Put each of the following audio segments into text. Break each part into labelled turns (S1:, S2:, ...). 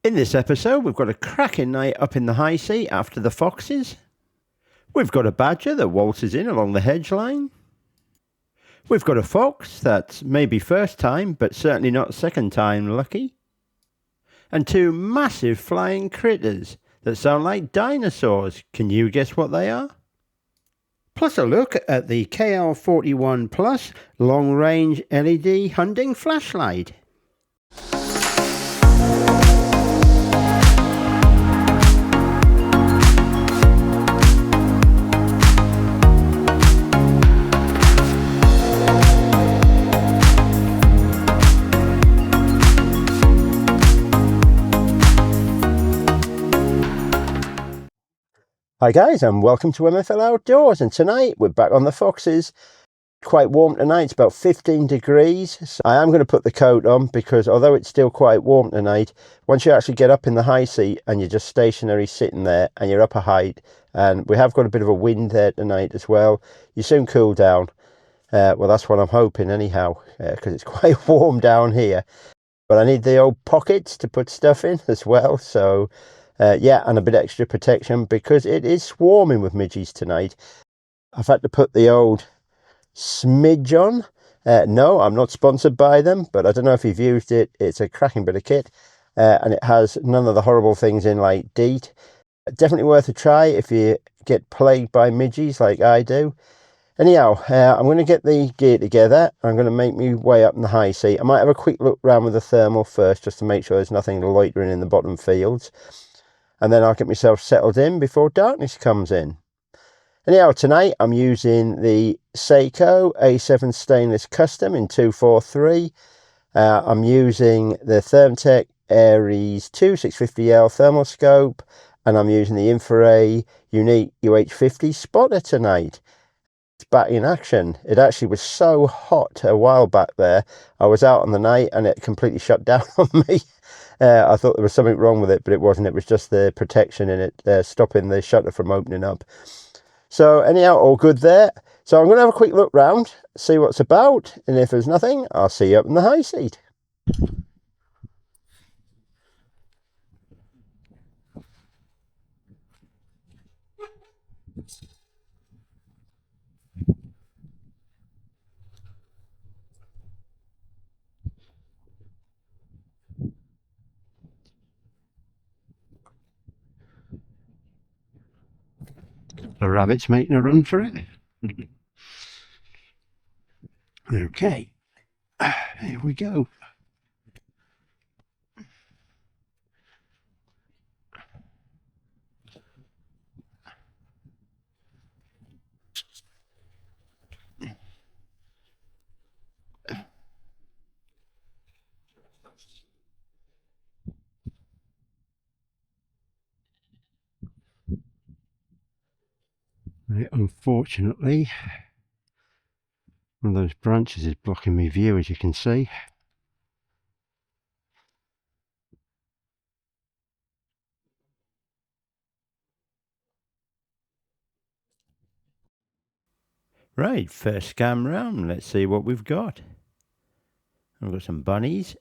S1: In this episode, we've got a cracking night up in the high sea after the foxes. We've got a badger that waltzes in along the hedge line. We've got a fox that's maybe first time, but certainly not second time lucky. And two massive flying critters that sound like dinosaurs. Can you guess what they are? Plus a look at the KL41 Plus long-range LED hunting flashlight. Hi guys, and welcome to MFL Outdoors, and tonight we're back on the foxes. Quite warm tonight, it's about 15 degrees. So I am going to put the coat on because although it's still quite warm tonight, once you actually get up in the high seat and you're just stationary sitting there and you're up a height, and we have got a bit of a wind there tonight as well, you soon cool down. Well, that's what I'm hoping anyhow, because it's quite warm down here. But I need the old pockets to put stuff in as well, so yeah, and a bit extra protection because it is swarming with midges tonight. I've had to put the old smidge on. No, I'm not sponsored by them, but I don't know if you've used it. It's a cracking bit of kit, and it has none of the horrible things in like DEET. Definitely worth a try if you get plagued by midges like I do. Anyhow, I'm going to get the gear together. I'm going to make my way up in the high seat. I might have a quick look around with the thermal first just to make sure there's nothing loitering in the bottom fields. And then I'll get myself settled in before darkness comes in. Anyhow, tonight I'm using the Sako A3 Stainless Custom in 243. I'm using the ThermTec Aries 2 650L thermal scope, and I'm using the InfiRay Unique UH50 spotter tonight. It's back in action. It actually was so hot a while back there. I was out on the night and it completely shut down on me. I thought there was something wrong with it, but it wasn't. It was just the protection in it, stopping the shutter from opening up. So anyhow, all good there. So I'm going to have a quick look round, see what's about, and if there's nothing, I'll see you up in the high seat. The rabbit's making a run for it. Okay, here we go. Right, unfortunately, one of those branches is blocking my view, as you can see. Right, first scan round. Let's see what we've got. We've got some bunnies,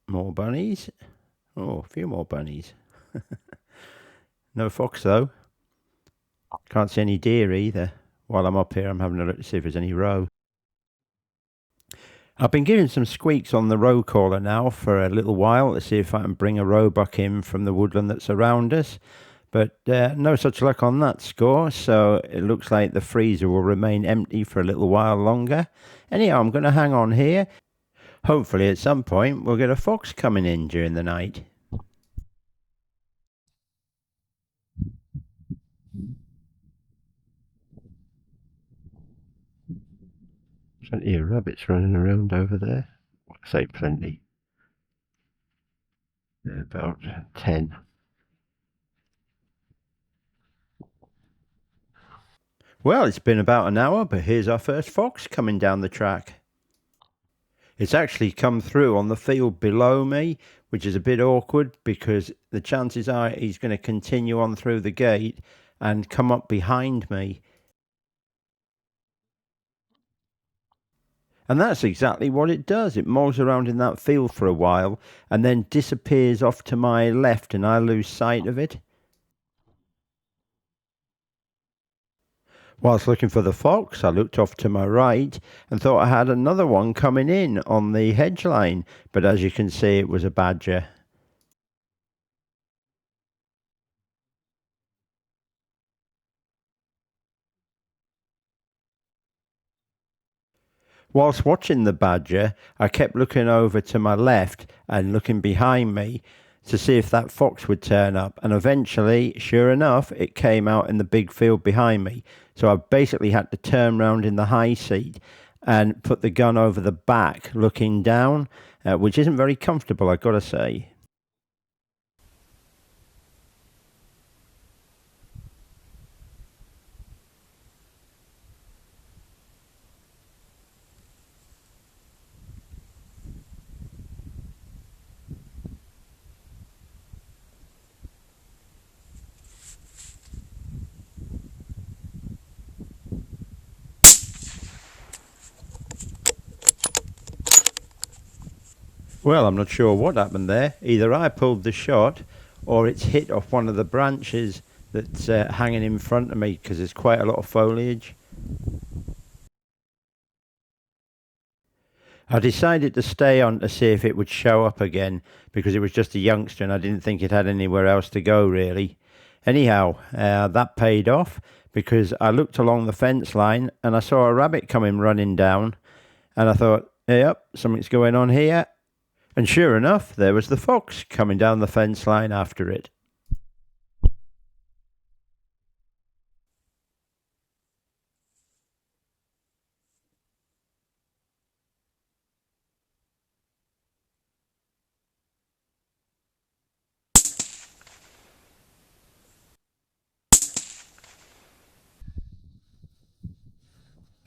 S1: more bunnies. Oh, a few more bunnies. No fox though. Can't see any deer either. While I'm up here, I'm having a look to see if there's any roe. I've been giving some squeaks on the roe caller now for a little while to see if I can bring a roebuck in from the woodland that's around us. But no such luck on that score, so it looks like the freezer will remain empty for a little while longer. Anyhow, I'm going to hang on here. Hopefully at some point we'll get a fox coming in during the night. Plenty of rabbits running around over there. I say plenty. They're about 10. Well, it's been about an hour, but here's our first fox coming down the track. It's actually come through on the field below me, which is a bit awkward because the chances are he's going to continue on through the gate and come up behind me. And that's exactly what it does. It mulls around in that field for a while and then disappears off to my left and I lose sight of it. Whilst looking for the fox, I looked off to my right and thought I had another one coming in on the hedge line, but as you can see, it was a badger. Whilst watching the badger, I kept looking over to my left and looking behind me to see if that fox would turn up, and eventually, sure enough, it came out in the big field behind me. So I basically had to turn round in the high seat and put the gun over the back looking down, which isn't very comfortable, I've got to say. Well, I'm not sure what happened there. Either I pulled the shot or it's hit off one of the branches that's hanging in front of me because there's quite a lot of foliage. I decided to stay on to see if it would show up again because it was just a youngster and I didn't think it had anywhere else to go really. Anyhow, that paid off because I looked along the fence line and I saw a rabbit coming running down and I thought, yep, something's going on here. And sure enough, there was the fox coming down the fence line after it.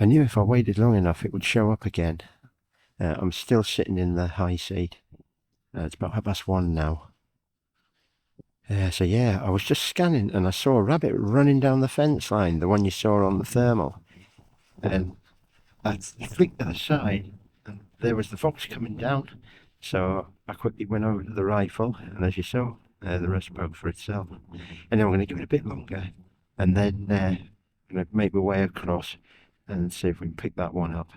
S1: I knew if I waited long enough it would show up again. I'm still sitting in the high seat. It's about 1:30 now. So yeah, I was just scanning and I saw a rabbit running down the fence line, the one you saw on the thermal. And I flicked to the side and there was the fox coming down. So I quickly went over to the rifle and as you saw, the rest spoke for itself. And then I'm going to give it a bit longer and then I'm going to make my way across and see if we can pick that one up.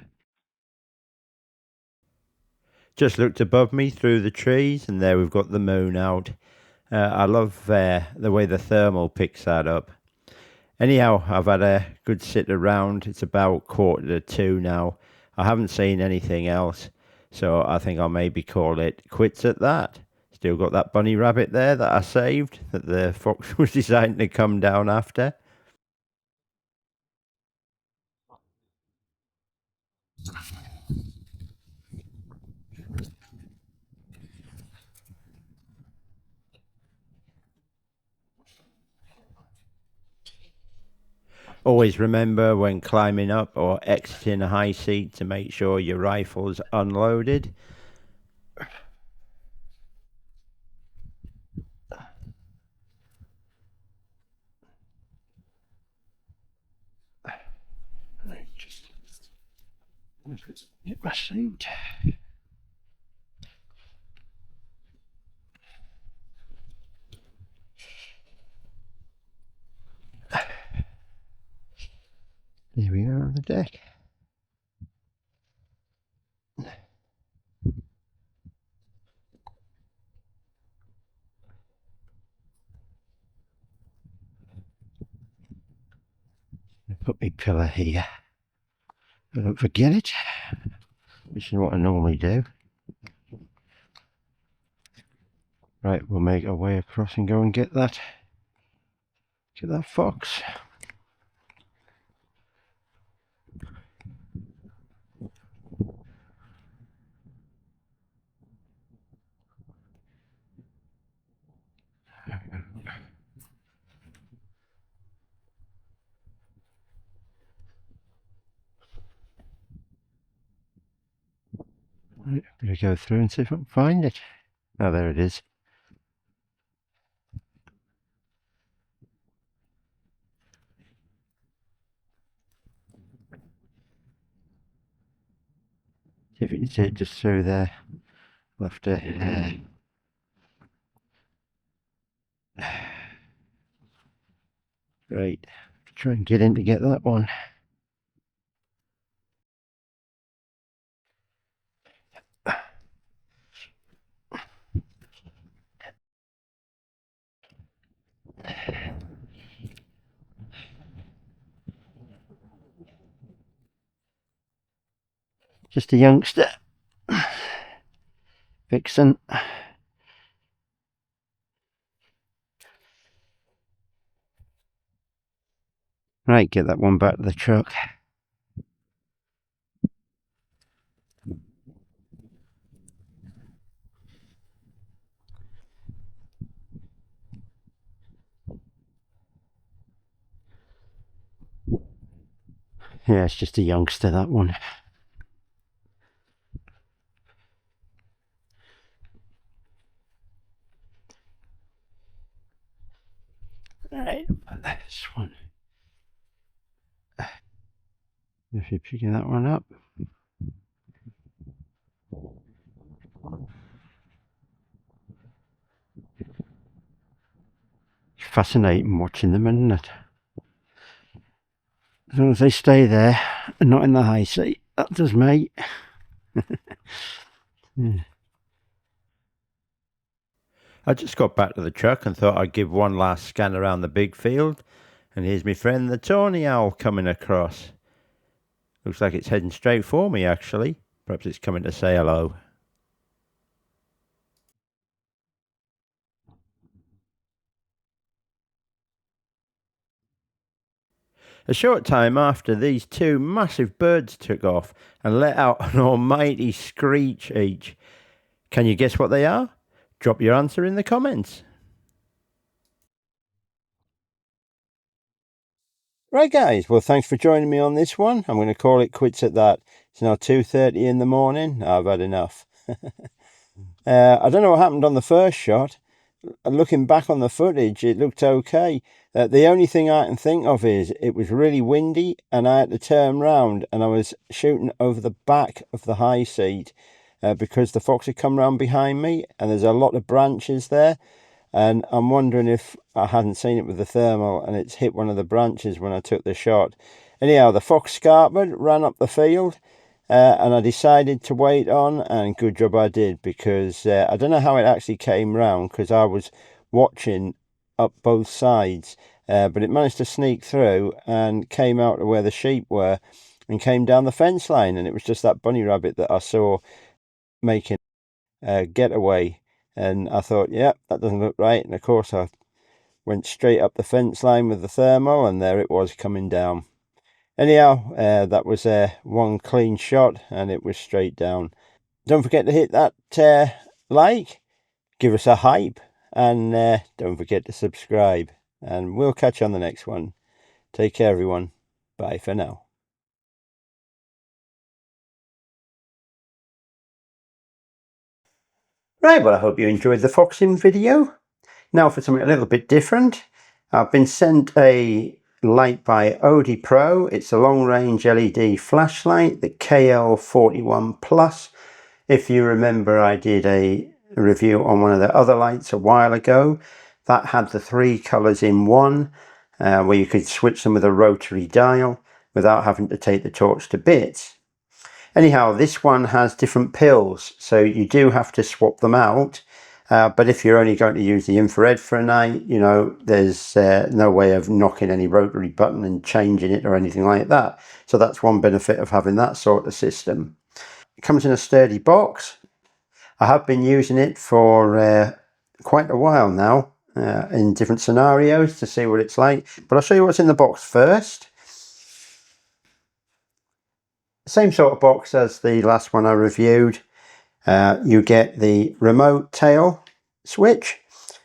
S1: Just looked above me through the trees and there we've got the moon out. I love the way the thermal picks that up. Anyhow, I've had a good sit around. It's about 1:45 now. I haven't seen anything else, so I think I'll maybe call it quits at that. Still got that bunny rabbit there that I saved, that the fox was deciding to come down after. Always remember when climbing up or exiting a high seat to make sure your rifle's unloaded. Just hit my seat. Here we are on the deck. Put my pillar here. I don't forget it, which is what I normally do. Right, we'll make our way across and go and get that fox. Right, I'm going to go through and see if I can find it. Oh, there it is. See if you can see it just through there. We'll have to right, try and get in to get that one. Just a youngster. Vixen. Right, get that one back to the truck. Yeah, it's just a youngster, that one. Right, this one. If you're picking that one up. It's fascinating watching them, isn't it? As long as they stay there and not in the high seat, that does me. Yeah. I just got back to the truck and thought I'd give one last scan around the big field. And here's my friend the Tawny owl coming across. Looks like it's heading straight for me, actually. Perhaps it's coming to say hello. A short time after, these two massive birds took off and let out an almighty screech each. Can you guess what they are? Drop your answer in the comments. Right guys, well thanks for joining me on this one. I'm going to call it quits at that. It's now 2:30 in the morning. I've had enough. I don't know what happened on the first shot. Looking back on the footage, it looked okay. The only thing I can think of is it was really windy and I had to turn round and I was shooting over the back of the high seat because the fox had come round behind me and there's a lot of branches there. And I'm wondering if I hadn't seen it with the thermal and it's hit one of the branches when I took the shot. Anyhow, the fox scarpered, ran up the field, and I decided to wait on, and good job I did, because I don't know how it actually came round, because I was watching up both sides, but it managed to sneak through and came out to where the sheep were and came down the fence line, and it was just that bunny rabbit that I saw making a getaway. And I thought, yeah, that doesn't look right. And of course I went straight up the fence line with the thermal, and there it was coming down. Anyhow, that was one clean shot and it was straight down. Don't forget to hit that like, give us a hype, and don't forget to subscribe. And we'll catch you on the next one. Take care, everyone. Bye for now. Right, well, I hope you enjoyed the foxing video. Now for something a little bit different. I've been sent a light by Odepro. It's a long-range LED flashlight, the KL41 Plus. If you remember, I did a review on one of the other lights a while ago. That had the 3 colours in one, where you could switch them with a rotary dial without having to take the torch to bits. Anyhow, this one has different pills, so you do have to swap them out. But if you're only going to use the infrared for a night, you know, there's no way of knocking any rotary button and changing it or anything like that. So that's one benefit of having that sort of system. It comes in a sturdy box. I have been using it for quite a while now in different scenarios to see what it's like. But I'll show you what's in the box first. Same sort of box as the last one I reviewed. You get the remote tail switch.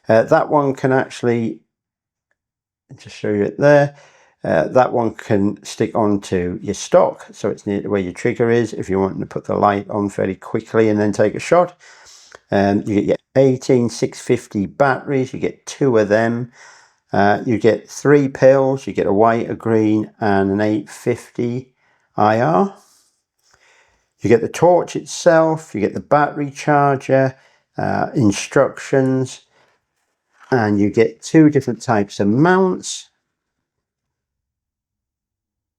S1: That one can actually, just show you it there, that one can stick onto your stock, so it's near where your trigger is if you want to put the light on fairly quickly and then take a shot. You get your 18650 batteries, you get 2 of them. You get 3 pills, you get a white, a green and an 850 IR. You get the torch itself, you get the battery charger, instructions, and you get 2 different types of mounts.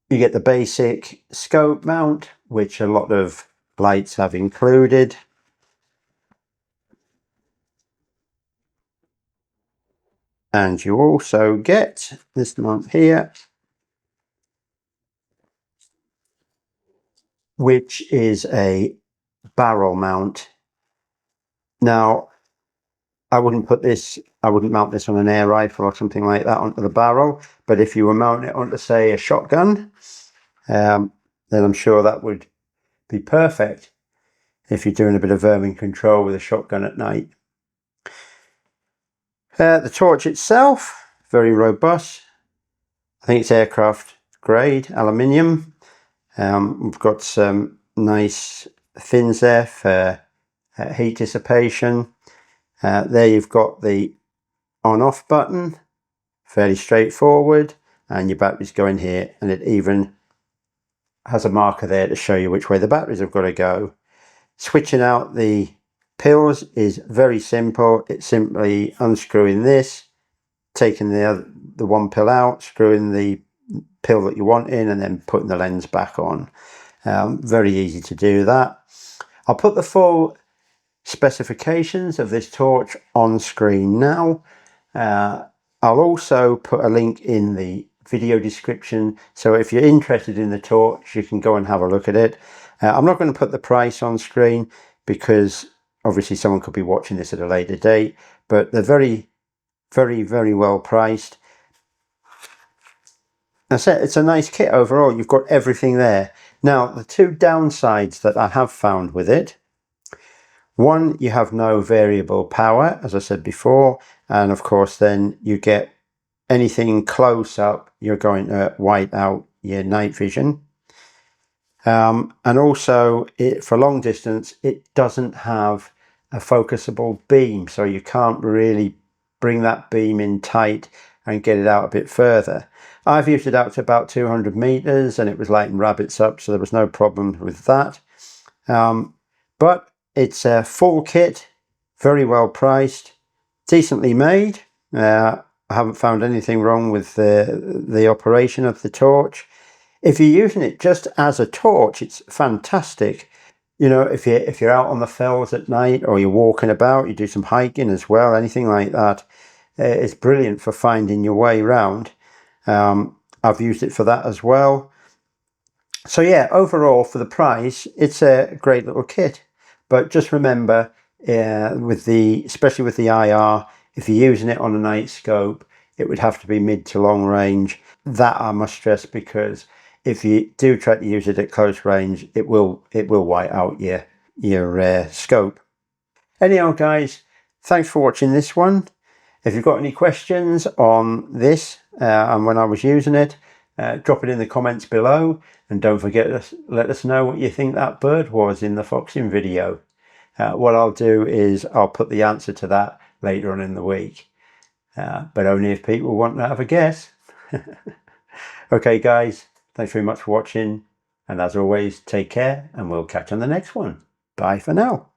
S1: You get the basic scope mount, which a lot of lights have included. And you also get this mount here, which is a barrel mount. Now, I wouldn't mount this on an air rifle or something like that onto the barrel, but if you were mounting it onto, say, a shotgun, then I'm sure that would be perfect if you're doing a bit of vermin control with a shotgun at night. The torch itself, very robust. I think it's aircraft grade aluminium. We've got some nice fins there for heat dissipation. There you've got the on-off button, fairly straightforward, and your batteries go in here, and it even has a marker there to show you which way the batteries have got to go. Switching out the pills is very simple. It's simply unscrewing this, taking the one pill out, screwing the pill that you want in, and then putting the lens back on. Very easy to do that. I'll put the full specifications of this torch on screen now. I'll also put a link in the video description, so if you're interested in the torch, you can go and have a look at it. I'm not going to put the price on screen because obviously someone could be watching this at a later date, but they're very, very, very well priced. That's it. It's a nice kit overall. You've got everything there. Now, the 2 downsides that I have found with it: one, you have no variable power, as I said before, and of course then you get anything close up, you're going to white out your night vision. And also, for long distance, it doesn't have a focusable beam, so you can't really bring that beam in tight and get it out a bit further. I've used it out to about 200 meters and it was lighting rabbits up, so there was no problem with that. But it's a full kit, very well priced, decently made. I haven't found anything wrong with the operation of the torch. If you're using it just as a torch, it's fantastic. You know, if you're out on the fells at night, or you're walking about, you do some hiking as well, anything like that, it's brilliant for finding your way around. I've used it for that as well. So yeah, overall for the price, it's a great little kit. But just remember, especially with the IR, if you're using it on a night scope, it would have to be mid to long range. That I must stress, because if you do try to use it at close range, it will white out your scope. Anyhow, guys, thanks for watching this one. If you've got any questions on this and when I was using it, drop it in the comments below, and don't forget to let us know what you think that bird was in the foxing video. What I'll do is I'll put the answer to that later on in the week, but only if people want to have a guess. Okay guys, thanks very much for watching, and as always, take care, and we'll catch you on the next one. Bye for now.